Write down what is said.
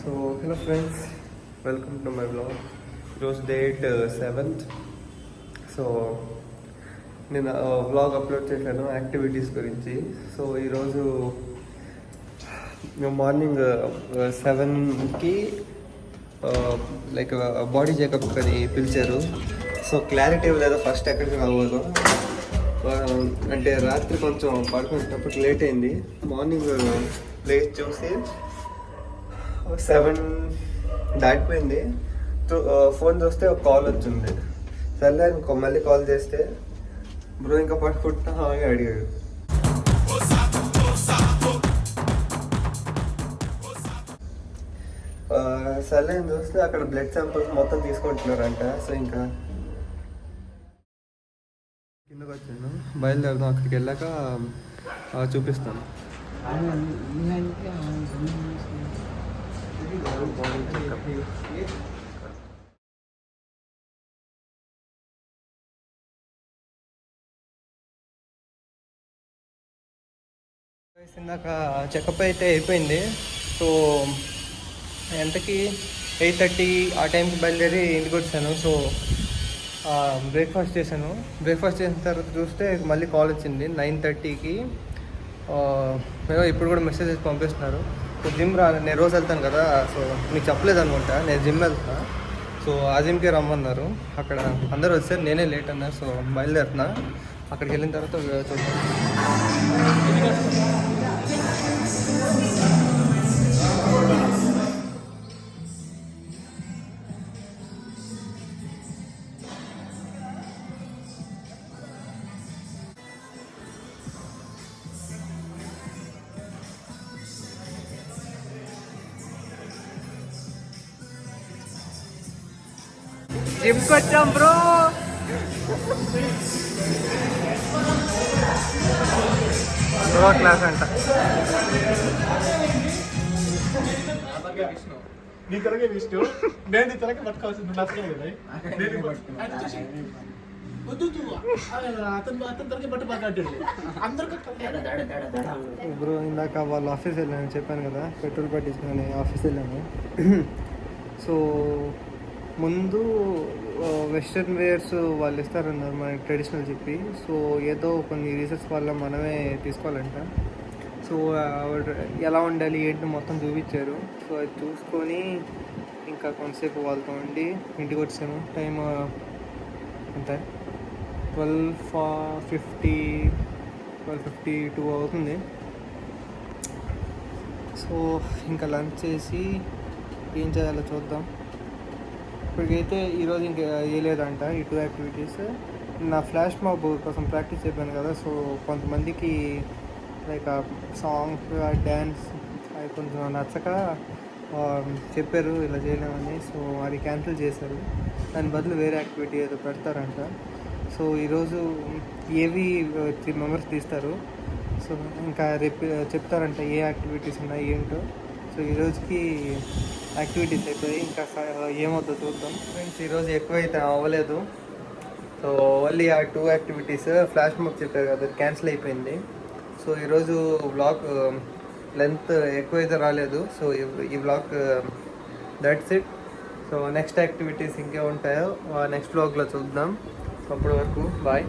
So hello friends, welcome to my blog. ఈరోజు date 7th. So నేను vlog upload చేశాను activities గురించి. So ఈరోజు మార్నింగ్ 7కి లైక్ బాడీ చెకప్ అని పిలిచారు. సో క్లారిటీ లేదా ఫస్ట్ ఎక్కడికి రావద్దు అంటే రాత్రి కొంచెం పడుకునేటప్పుడు లేట్ అయింది. మార్నింగ్ లేచి చూసి 7 దాటిపోయింది. ఫోన్ చూస్తే ఒక కాల్ వచ్చింది. సర్లే మళ్ళీ కాల్ చేస్తే బ్రో ఇంకా పట్టుకుంటా అని అడిగాడు. సర్లే అని చూస్తే అక్కడ బ్లడ్ శాంపుల్స్ మొత్తం తీసుకుంటున్నారంట. సో ఇంకా కిందకు వచ్చాను, బయలుదేరదాం. అక్కడికి వెళ్ళాక చూపిస్తాను. ఇందాక చెకప్ అయితే అయిపోయింది. సో ఎంతకి 8:30 ఆ టైంకి బయలుదేరి ఇంటికి వచ్చాను. సో బ్రేక్ఫాస్ట్ చేశాను. బ్రేక్ఫాస్ట్ చేసిన తర్వాత చూస్తే మళ్ళీ కాల్ వచ్చింది 9:30కి. ఇప్పుడు కూడా మెసేజెస్ పంపిస్తున్నారు. సో జిమ్ నేను రోజు వెళ్తాను కదా. సో మీకు చెప్పలేదు అనుకుంటా, నేను జిమ్ వెళ్తున్నా. సో ఆ జిమ్కే రమ్మన్నారు. అక్కడ అందరూ వచ్చారు, నేనే లేట్ అన్నారు. సో బయలుదేరుతున్నా. అక్కడికి వెళ్ళిన తర్వాత చూద్దాం. జిమ్కి వచ్చాం బ్రో. యోగా క్లాస్ అంట. నీ తరగే విష్ణు, నేను నీ తరగే పట్టుకోవాల్సింది నచ్చలేదు కదా. బ్రో ఇందాక వాళ్ళ ఆఫీస్ వెళ్ళాను చెప్పాను కదా, పెట్రోల్ పట్టించుకొని ఆఫీస్ వెళ్ళాను. సో ముందు వెస్ట్రన్ వేర్స్ వాళ్ళు ఇస్తారన్నారు మనకి ట్రెడిషనల్ చెప్పి. సో ఏదో కొన్ని రీసెర్చ్ వల్ల మనమే తీసుకోవాలంట. సో ఎలా ఉండాలి ఏంటి మొత్తం చూపించారు. సో అది చూసుకొని ఇంకా కొంతసేపు వాళ్ళతో ఉండి ఇంటికి వచ్చాను. టైం ఎంత 12:52 అవుతుంది. సో ఇంకా లంచ్ చేసి ఏం చేయాలో చూద్దాం. ఇప్పటికైతే ఈరోజు ఇంకా వేయలేదంట ఈ 2 యాక్టివిటీస్. నా ఫ్లాష్ మాబ్ కోసం ప్రాక్టీస్ చెప్పాను కదా. సో కొంతమందికి లైక్ సాంగ్ డ్యాన్స్ అవి కొంచెం నచ్చక చెప్పారు ఇలా చేయలేమని. సో అది క్యాన్సిల్ చేశారు. దాని బదులు వేరే యాక్టివిటీ ఏదో పెడతారంట. సో ఈరోజు ఏవి 3 మెంబర్స్ తీస్తారు. సో ఇంకా రేపు చెప్తారంట ఏ యాక్టివిటీస్ ఉన్నాయి ఏంటో. సో ఈరోజుకి యాక్టివిటీస్ అయిపోయి ఇంకా ఏమవుతుందో చూద్దాం. ఫ్రెండ్స్ ఈరోజు ఎక్కువైతే అవ్వలేదు. సో ఓన్లీ ఆ 2 యాక్టివిటీస్ ఫ్లాష్ మాబ్ చెప్పారు కదా, క్యాన్సిల్ అయిపోయింది. సో ఈరోజు వ్లాగ్ లెంత్ ఎక్కువైతే రాలేదు. సో ఈ vlog that's it. So next activities ఇంకే ఉంటాయో నెక్స్ట్ వ్లాగ్లో చూద్దాం. అప్పటి వరకు బాయ్.